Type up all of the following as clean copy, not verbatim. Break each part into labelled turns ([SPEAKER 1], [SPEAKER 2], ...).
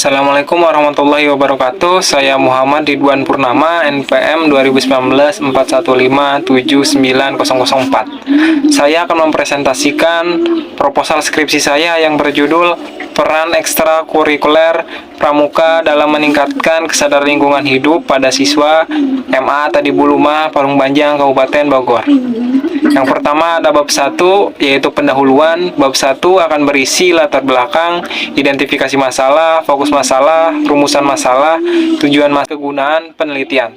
[SPEAKER 1] Assalamualaikum warahmatullahi wabarakatuh. Saya Muhammad Ridwan Purnama, NPM 2019 41579004. Saya akan mempresentasikan proposal skripsi saya yang berjudul Peran Ekstrakurikuler Pramuka dalam Meningkatkan Kesadaran Lingkungan Hidup pada Siswa MA Tadibuluma, Parung Panjang, Kabupaten Bogor. Yang pertama ada bab 1, yaitu pendahuluan. Bab 1 akan berisi latar belakang, identifikasi masalah, fokus masalah, rumusan masalah, tujuan kegunaan penelitian.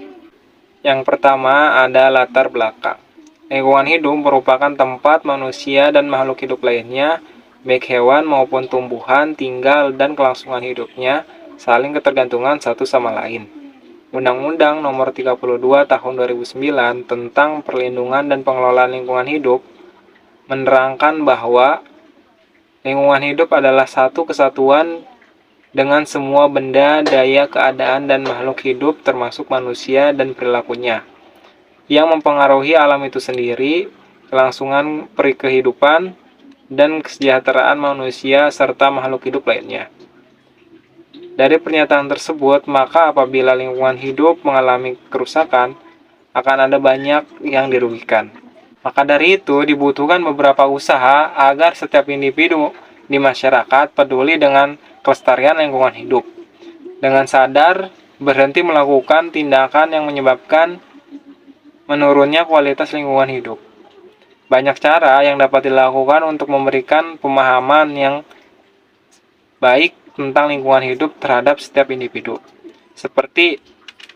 [SPEAKER 1] Yang pertama ada latar belakang. Lingkungan hidup merupakan tempat manusia dan makhluk hidup lainnya, baik hewan maupun tumbuhan, tinggal dan kelangsungan hidupnya saling ketergantungan satu sama lain. Undang-Undang Nomor 32 Tahun 2009 tentang Perlindungan dan Pengelolaan Lingkungan Hidup menerangkan bahwa lingkungan hidup adalah satu kesatuan dengan semua benda, daya, keadaan, dan makhluk hidup termasuk manusia dan perilakunya, yang mempengaruhi alam itu sendiri, kelangsungan kehidupan, dan kesejahteraan manusia serta makhluk hidup lainnya. Dari pernyataan tersebut, maka apabila lingkungan hidup mengalami kerusakan, akan ada banyak yang dirugikan. Maka dari itu, dibutuhkan beberapa usaha agar setiap individu di masyarakat peduli dengan kelestarian lingkungan hidup. Dengan sadar, berhenti melakukan tindakan yang menyebabkan menurunnya kualitas lingkungan hidup. Banyak cara yang dapat dilakukan untuk memberikan pemahaman yang baik tentang lingkungan hidup terhadap setiap individu, seperti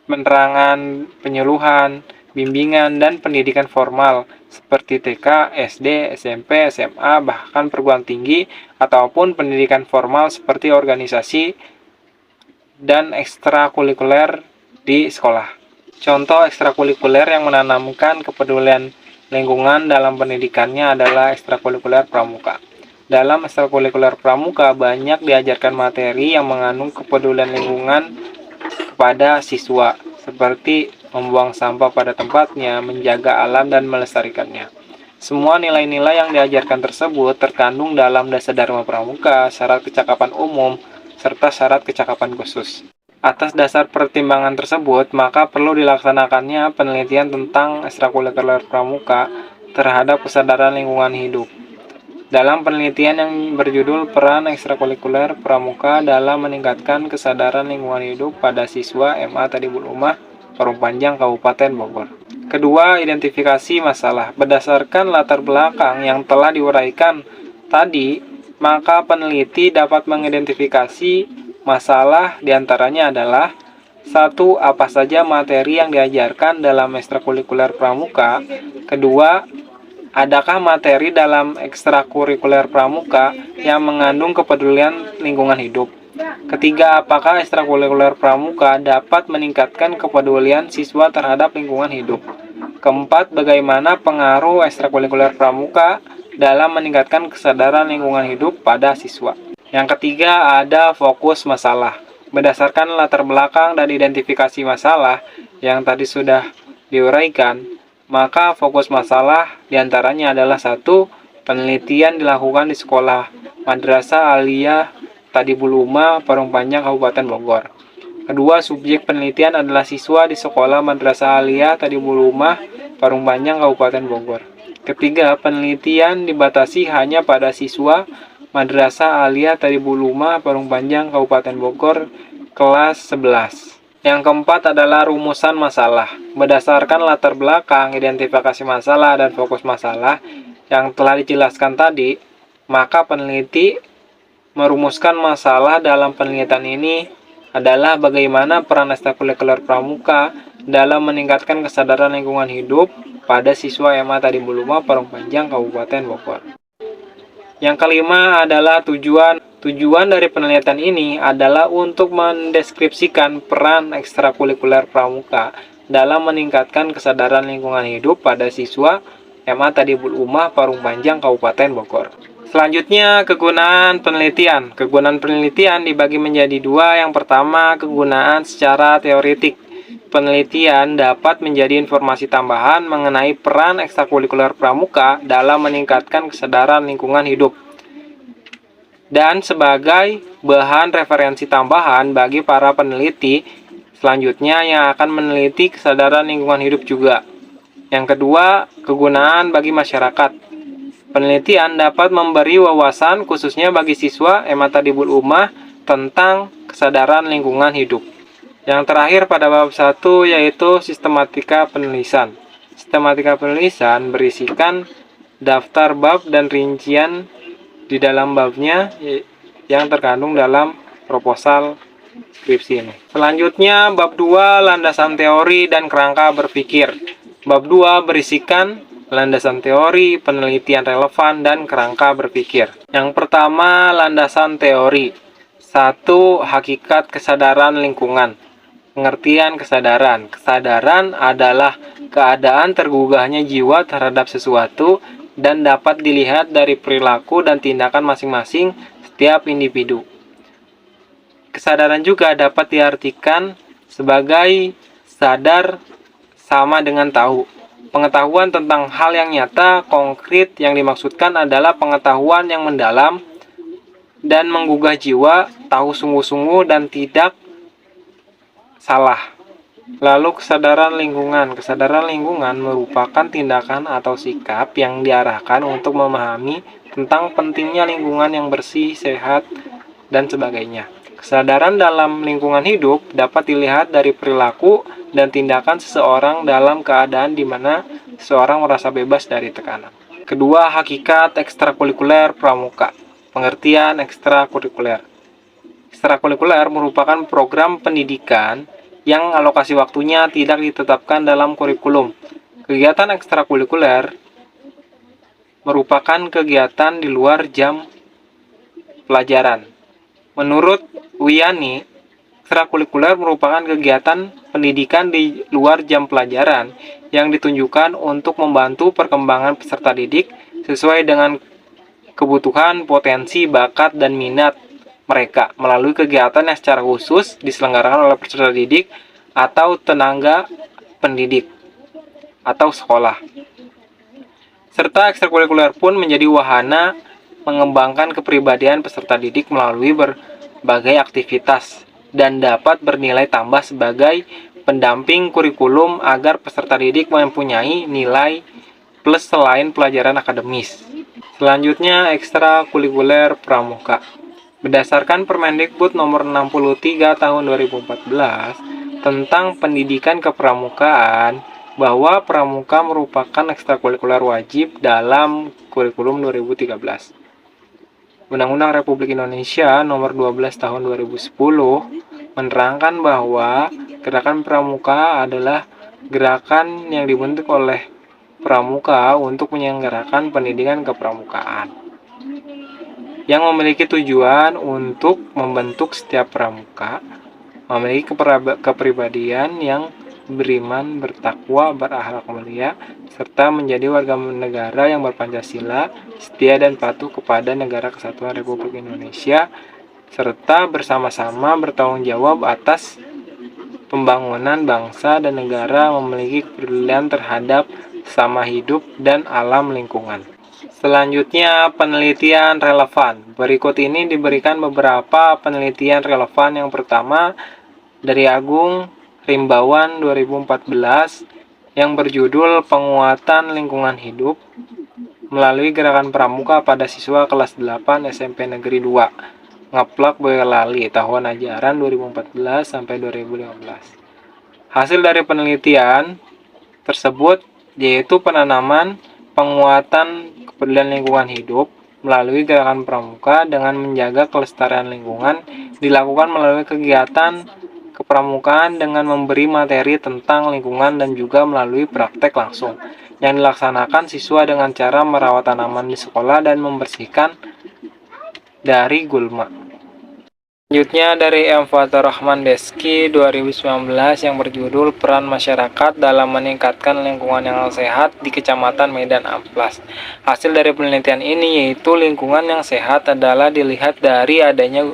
[SPEAKER 1] penerangan, penyuluhan, bimbingan, dan pendidikan formal seperti TK, SD, SMP, SMA, bahkan perguruan tinggi, ataupun pendidikan formal seperti organisasi dan ekstrakurikuler di sekolah. Contoh ekstrakurikuler yang menanamkan kepedulian lingkungan dalam pendidikannya adalah ekstrakurikuler pramuka. Dalam ekstrakurikuler pramuka banyak diajarkan materi yang mengandung kepedulian lingkungan kepada siswa, seperti membuang sampah pada tempatnya, menjaga alam, dan melestarikannya. Semua nilai-nilai yang diajarkan tersebut terkandung dalam Dasar Dharma Pramuka, syarat kecakapan umum, serta syarat kecakapan khusus. Atas dasar pertimbangan tersebut, maka perlu dilaksanakannya penelitian tentang ekstrakurikuler pramuka terhadap kesadaran lingkungan hidup. Dalam penelitian yang berjudul Peran Ekstrakurikuler Pramuka dalam Meningkatkan Kesadaran Lingkungan Hidup pada Siswa MA Tadibuluma, Parung Panjang, Kabupaten Bogor. Kedua, identifikasi masalah. Berdasarkan latar belakang yang telah diuraikan tadi, maka peneliti dapat mengidentifikasi masalah diantaranya adalah: 1. Apa saja materi yang diajarkan dalam ekstrakurikuler pramuka? Kedua, adakah materi dalam ekstrakurikuler pramuka yang mengandung kepedulian lingkungan hidup? Ketiga, apakah ekstrakurikuler pramuka dapat meningkatkan kepedulian siswa terhadap lingkungan hidup? Keempat, bagaimana pengaruh ekstrakurikuler pramuka dalam meningkatkan kesadaran lingkungan hidup pada siswa? Yang ketiga, ada fokus masalah. Berdasarkan latar belakang dan identifikasi masalah yang tadi sudah diuraikan, maka fokus masalah diantaranya adalah: 1. Penelitian dilakukan di sekolah Madrasah Aliyah Tadibuluma, Parung Panjang, Kabupaten Bogor. Kedua, subjek penelitian adalah siswa di sekolah Madrasah Aliyah Tadibuluma, Parung Panjang, Kabupaten Bogor. Ketiga, penelitian dibatasi hanya pada siswa Madrasah Aliyah Tadibuluma, Parung Panjang, Kabupaten Bogor, kelas 11. Yang keempat adalah rumusan masalah. Berdasarkan latar belakang, identifikasi masalah, dan fokus masalah yang telah dijelaskan tadi, maka peneliti merumuskan masalah dalam penelitian ini adalah bagaimana peran ekstrakurikuler pramuka dalam meningkatkan kesadaran lingkungan hidup pada siswa MA Tadibuluma, Parung Panjang, Kabupaten Bogor. Yang kelima adalah tujuan. Tujuan dari penelitian ini adalah untuk mendeskripsikan peran ekstrakurikuler pramuka dalam meningkatkan kesadaran lingkungan hidup pada siswa MA Tadibuluma, Parung Panjang, Kabupaten Bogor. Selanjutnya, kegunaan penelitian. Kegunaan penelitian dibagi menjadi dua. Yang pertama, kegunaan secara teoretik. Penelitian dapat menjadi informasi tambahan mengenai peran ekstrakurikuler pramuka dalam meningkatkan kesadaran lingkungan hidup. dan sebagai bahan referensi tambahan bagi para peneliti selanjutnya yang akan meneliti kesadaran lingkungan hidup juga. Yang kedua, kegunaan bagi masyarakat. Penelitian dapat memberi wawasan khususnya bagi siswa Ematadibul Ummah tentang kesadaran lingkungan hidup. Yang terakhir pada bab 1 yaitu sistematika penulisan. Sistematika penulisan berisikan daftar bab dan rincian di dalam babnya yang terkandung dalam proposal skripsi ini. Selanjutnya bab 2 landasan teori dan kerangka berpikir. Bab 2 berisikan landasan teori, penelitian relevan, dan kerangka berpikir. Yang pertama, landasan teori. 1. Hakikat kesadaran lingkungan. Pengertian kesadaran. Kesadaran adalah keadaan tergugahnya jiwa terhadap sesuatu dan dapat dilihat dari perilaku dan tindakan masing-masing setiap individu. Kesadaran juga dapat diartikan sebagai sadar sama dengan tahu. Pengetahuan tentang hal yang nyata, konkret yang dimaksudkan adalah pengetahuan yang mendalam dan menggugah jiwa, tahu sungguh-sungguh dan tidak salah. Lalu kesadaran lingkungan. Kesadaran lingkungan merupakan tindakan atau sikap yang diarahkan untuk memahami tentang pentingnya lingkungan yang bersih, sehat, dan sebagainya. Kesadaran dalam lingkungan hidup dapat dilihat dari perilaku dan tindakan seseorang dalam keadaan di mana seseorang merasa bebas dari tekanan. Kedua, hakikat ekstrakurikuler pramuka. Pengertian ekstrakurikuler. Ekstrakurikuler merupakan program pendidikan yang alokasi waktunya tidak ditetapkan dalam kurikulum. Kegiatan ekstrakurikuler merupakan kegiatan di luar jam pelajaran. Menurut Wiyani, ekstrakurikuler merupakan kegiatan pendidikan di luar jam pelajaran yang ditunjukkan untuk membantu perkembangan peserta didik sesuai dengan kebutuhan, potensi, bakat, dan minat mereka melalui kegiatan yang secara khusus diselenggarakan oleh peserta didik atau tenaga pendidik atau sekolah. Serta ekstrakurikuler pun menjadi wahana mengembangkan kepribadian peserta didik melalui berbagai aktivitas dan dapat bernilai tambah sebagai pendamping kurikulum agar peserta didik mempunyai nilai plus selain pelajaran akademis. Selanjutnya, ekstrakurikuler pramuka. Berdasarkan Permendikbud nomor 63 tahun 2014 tentang pendidikan kepramukaan, bahwa pramuka merupakan ekstrakurikuler wajib dalam kurikulum 2013. Undang-Undang Republik Indonesia nomor 12 tahun 2010 menerangkan bahwa gerakan pramuka adalah gerakan yang dibentuk oleh pramuka untuk menyelenggarakan pendidikan kepramukaan yang memiliki tujuan untuk membentuk setiap pramuka memiliki kepribadian yang beriman, bertakwa, berakhlak mulia, serta menjadi warga negara yang berpancasila, setia dan patuh kepada Negara Kesatuan Republik Indonesia, serta bersama-sama bertanggung jawab atas pembangunan bangsa dan negara, memiliki kepedulian terhadap sesama hidup dan alam lingkungan. Selanjutnya, penelitian relevan. Berikut ini diberikan beberapa penelitian relevan. Yang pertama, dari Agung Rimbawan 2014 yang berjudul Penguatan Lingkungan Hidup melalui Gerakan Pramuka pada siswa kelas 8 SMP Negeri 2 Ngeplak Boyolali tahun ajaran 2014 sampai 2015. Hasil dari penelitian tersebut yaitu penanaman penguatan kepedulian lingkungan hidup melalui Gerakan Pramuka dengan menjaga kelestarian lingkungan dilakukan melalui kegiatan kepramukaan dengan memberi materi tentang lingkungan dan juga melalui praktek langsung yang dilaksanakan siswa dengan cara merawat tanaman di sekolah dan membersihkan dari gulma. Selanjutnya dari M. Fathur Rahman Deski 2019 yang berjudul Peran Masyarakat dalam Meningkatkan Lingkungan yang Sehat di Kecamatan Medan Amplas. Hasil dari penelitian ini yaitu lingkungan yang sehat adalah dilihat dari adanya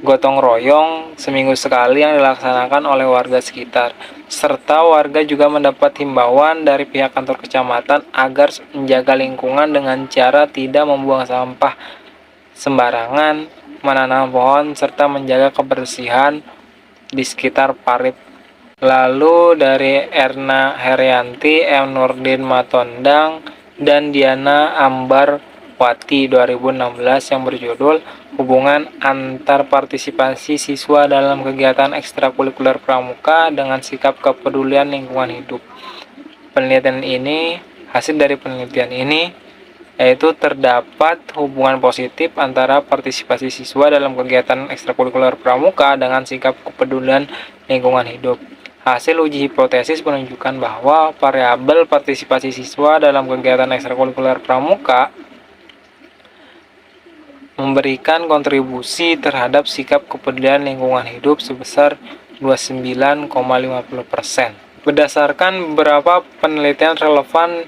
[SPEAKER 1] gotong royong seminggu sekali yang dilaksanakan oleh warga sekitar, serta warga juga mendapat himbauan dari pihak kantor kecamatan agar menjaga lingkungan dengan cara tidak membuang sampah sembarangan, menanam pohon, serta menjaga kebersihan di sekitar parit. Lalu dari Erna Herianti, M. Nurdin Matondang, dan Diana Ambarwati 2016 yang berjudul Hubungan antar partisipasi siswa dalam kegiatan ekstrakurikuler pramuka dengan sikap kepedulian lingkungan hidup. Hasil dari penelitian ini yaitu terdapat hubungan positif antara partisipasi siswa dalam kegiatan ekstrakurikuler pramuka dengan sikap kepedulian lingkungan hidup. Hasil uji hipotesis menunjukkan bahwa variabel partisipasi siswa dalam kegiatan ekstrakurikuler pramuka memberikan kontribusi terhadap sikap kepedulian lingkungan hidup sebesar 29,50%. Berdasarkan beberapa penelitian relevan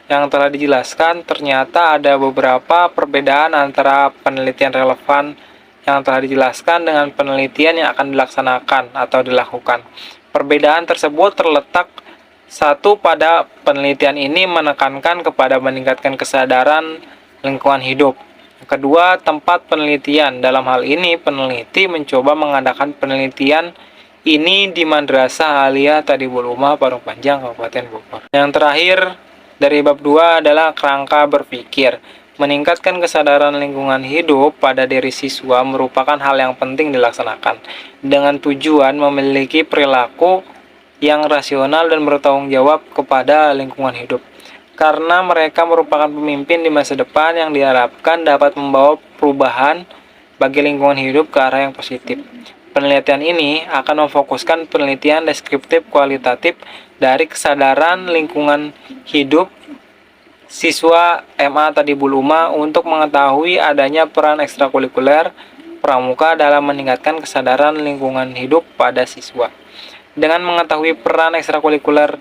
[SPEAKER 1] yang telah dijelaskan, ternyata ada beberapa perbedaan antara penelitian relevan yang telah dijelaskan dengan penelitian yang akan dilaksanakan atau dilakukan. Perbedaan tersebut terletak satu pada penelitian ini menekankan kepada meningkatkan kesadaran lingkungan hidup. Kedua, tempat penelitian. Dalam hal ini, peneliti mencoba mengadakan penelitian ini di Madrasah Aliyah Tadibul Umah Parung Panjang, Kabupaten Bogor. Yang terakhir, dari bab 2 adalah kerangka berpikir. Meningkatkan kesadaran lingkungan hidup pada diri siswa merupakan hal yang penting dilaksanakan dengan tujuan memiliki perilaku yang rasional dan bertanggung jawab kepada lingkungan hidup. Karena mereka merupakan pemimpin di masa depan yang diharapkan dapat membawa perubahan bagi lingkungan hidup ke arah yang positif. Penelitian ini akan memfokuskan penelitian deskriptif kualitatif dari kesadaran lingkungan hidup siswa MA Tadibul Umah untuk mengetahui adanya peran ekstrakurikuler pramuka dalam meningkatkan kesadaran lingkungan hidup pada siswa. Dengan mengetahui peran ekstrakurikuler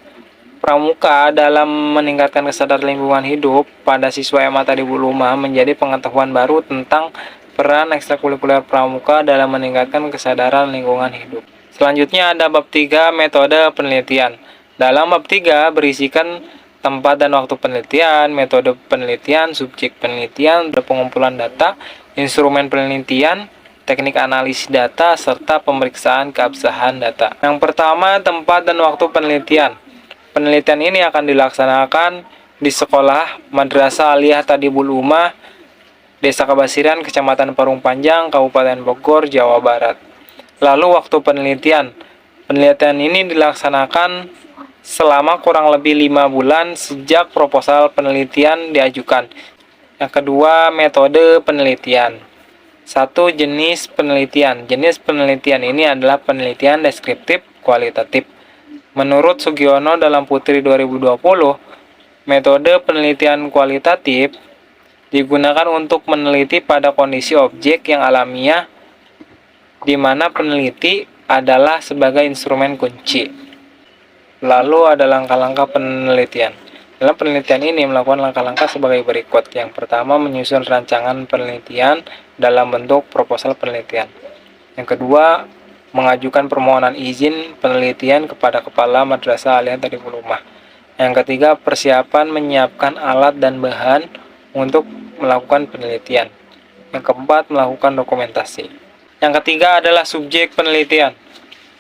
[SPEAKER 1] pramuka dalam meningkatkan kesadaran lingkungan hidup pada siswa MA Tadibul Umah menjadi pengetahuan baru tentang peran ekstrakurikuler pramuka dalam meningkatkan kesadaran lingkungan hidup. Selanjutnya ada bab 3 metode penelitian. Dalam bab 3 berisikan tempat dan waktu penelitian, metode penelitian, subjek penelitian, pengumpulan data, instrumen penelitian, teknik analisis data, serta pemeriksaan keabsahan data. Yang pertama, tempat dan waktu penelitian. Penelitian ini akan dilaksanakan di sekolah Madrasah Aliyah Tadibul Umah, Desa Kabasiran, Kecamatan Parung Panjang, Kabupaten Bogor, Jawa Barat. Lalu waktu penelitian. Penelitian ini dilaksanakan selama kurang lebih 5 bulan sejak proposal penelitian diajukan. Yang kedua, metode penelitian. 1. Jenis penelitian. Jenis penelitian ini adalah penelitian deskriptif kualitatif. Menurut Sugiono dalam Putri 2020, metode penelitian kualitatif digunakan untuk meneliti pada kondisi objek yang alamiah, di mana peneliti adalah sebagai instrumen kunci. Lalu ada langkah-langkah penelitian. Dalam penelitian ini melakukan langkah-langkah sebagai berikut. Yang pertama, menyusun rancangan penelitian dalam bentuk proposal penelitian. Yang kedua, mengajukan permohonan izin penelitian kepada Kepala Madrasah Aliyah Tadibul Umah. Yang ketiga, persiapan menyiapkan alat dan bahan untuk melakukan penelitian. Yang keempat, melakukan dokumentasi. Yang ketiga adalah subjek penelitian.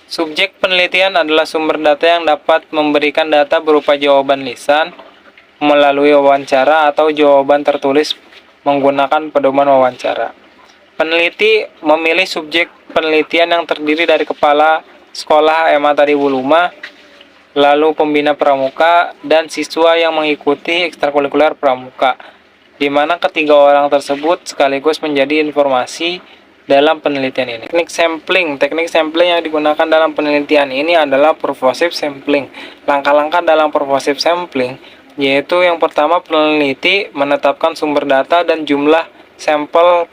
[SPEAKER 1] Subjek penelitian adalah sumber data yang dapat memberikan data berupa jawaban lisan melalui wawancara atau jawaban tertulis menggunakan pedoman wawancara. Peneliti memilih subjek penelitian yang terdiri dari kepala sekolah MA Tadibul Umah, lalu pembina pramuka, dan siswa yang mengikuti ekstrakurikuler pramuka, di mana ketiga orang tersebut sekaligus menjadi informasi dalam penelitian ini. Teknik sampling yang digunakan dalam penelitian ini adalah purposive sampling. Langkah-langkah dalam purposive sampling yaitu yang pertama, peneliti menetapkan sumber data dan jumlah sampel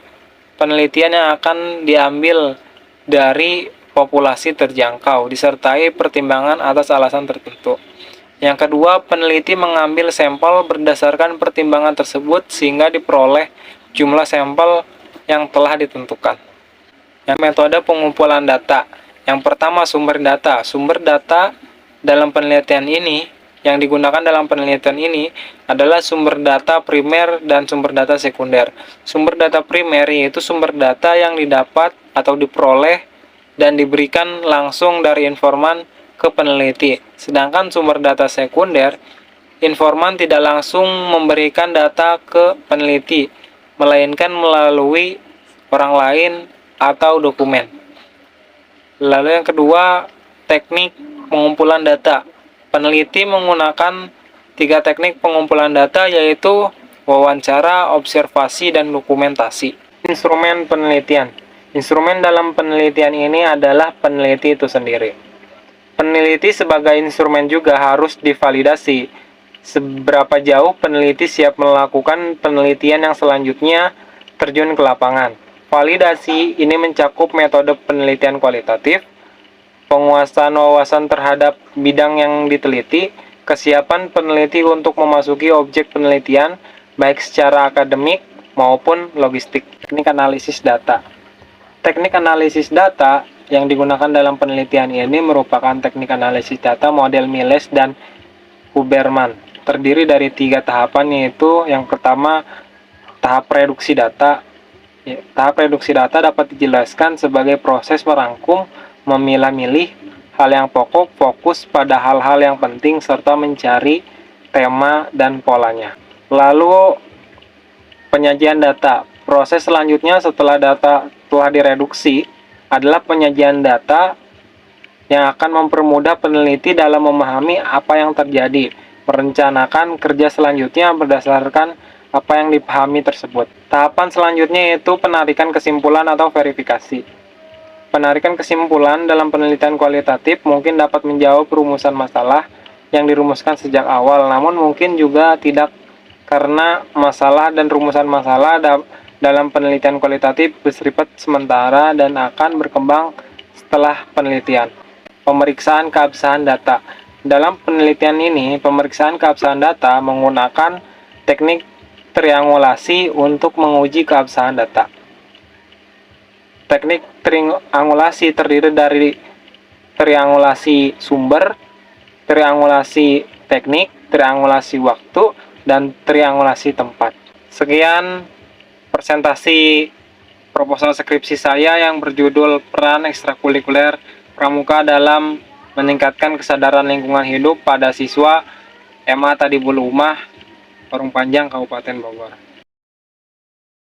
[SPEAKER 1] penelitian yang akan diambil dari populasi terjangkau disertai pertimbangan atas alasan tertentu. Yang kedua, peneliti mengambil sampel berdasarkan pertimbangan tersebut sehingga diperoleh jumlah sampel yang telah ditentukan. Yang metode pengumpulan data. Yang pertama, sumber data. Sumber data dalam penelitian ini yang digunakan dalam penelitian ini adalah sumber data primer dan sumber data sekunder. Sumber data primer yaitu sumber data yang didapat atau diperoleh dan diberikan langsung dari informan ke peneliti. Sedangkan sumber data sekunder, informan tidak langsung memberikan data ke peneliti, melainkan melalui orang lain atau dokumen. Lalu yang kedua, teknik pengumpulan data. Peneliti menggunakan 3 teknik pengumpulan data, yaitu wawancara, observasi, dan dokumentasi. Instrumen penelitian. Instrumen dalam penelitian ini adalah peneliti itu sendiri. Peneliti sebagai instrumen juga harus divalidasi. Seberapa jauh peneliti siap melakukan penelitian yang selanjutnya terjun ke lapangan. Validasi ini mencakup metode penelitian kualitatif, penguasaan wawasan terhadap bidang yang diteliti, kesiapan peneliti untuk memasuki objek penelitian, baik secara akademik maupun logistik. Teknik analisis data. Teknik analisis data yang digunakan dalam penelitian ini merupakan teknik analisis data model Miles dan Huberman. Terdiri dari 3 tahapan, yaitu yang pertama, tahap reduksi data. Tahap reduksi data dapat dijelaskan sebagai proses merangkum, memilah-milih hal yang pokok, fokus pada hal-hal yang penting, serta mencari tema dan polanya. Lalu penyajian data. Proses selanjutnya setelah data telah direduksi adalah penyajian data yang akan mempermudah peneliti dalam memahami apa yang terjadi, merencanakan kerja selanjutnya berdasarkan apa yang dipahami tersebut. Tahapan selanjutnya yaitu penarikan kesimpulan atau verifikasi. Penarikan kesimpulan dalam penelitian kualitatif mungkin dapat menjawab rumusan masalah yang dirumuskan sejak awal, namun mungkin juga tidak, karena masalah dan rumusan masalah dalam penelitian kualitatif bersifat sementara dan akan berkembang setelah penelitian. Pemeriksaan keabsahan data. Dalam penelitian ini, pemeriksaan keabsahan data menggunakan teknik triangulasi untuk menguji keabsahan data. Teknik triangulasi terdiri dari triangulasi sumber, triangulasi teknik, triangulasi waktu, dan triangulasi tempat. Sekian presentasi proposal skripsi saya yang berjudul Peran Ekstrakurikuler Pramuka dalam Meningkatkan Kesadaran Lingkungan Hidup pada Siswa MA Tadibul Umah, Parung Panjang, Kabupaten Bogor.